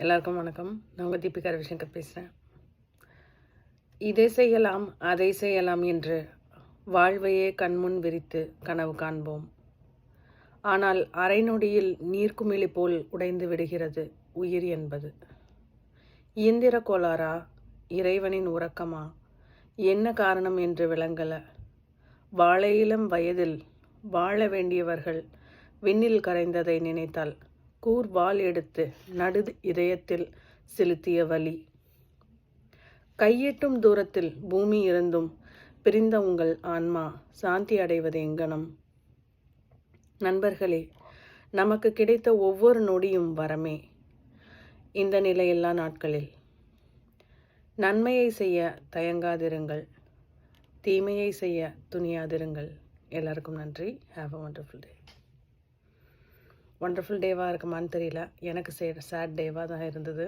எல்லாருக்கும் வணக்கம். நான் உங்கள் தீபிகா ரவிசங்கர் பேசுகிறேன். இதை செய்யலாம் அதை செய்யலாம் என்று வாழ்வையே கண்முன் விரித்து கனவு காண்போம். ஆனால் அரை நொடியில் நீர்க்குமிழி போல் உடைந்து விடுகிறது உயிர் என்பது. இயந்திர கோளாறா, இறைவனின் உறக்கமா, என்ன காரணம் என்று விளங்கல. வாழையிளம் வயதில் வாழ வேண்டியவர்கள் விண்ணில் கரைந்ததை நினைத்தால் கூர்வாள் எடுத்து நடு இதயத்தில் செலுத்திய வலி. கையெட்டும் தூரத்தில் பூமி இருந்தும் பிரிந்த உங்கள் ஆன்மா சாந்தி அடைவது எங்கனம்? நண்பர்களே, நமக்கு கிடைத்த ஒவ்வொரு நொடியும் வரமே. இந்த நிலையில்லா நாட்களில் நன்மையை செய்ய தயங்காதிருங்கள், தீமையை செய்ய துணியாதிருங்கள். எல்லாருக்கும் நன்றி. Have a wonderful day. Wonderful டேவாக இருக்குமான்னு தெரியல, எனக்கு சேட் டேவாக தான் இருந்தது.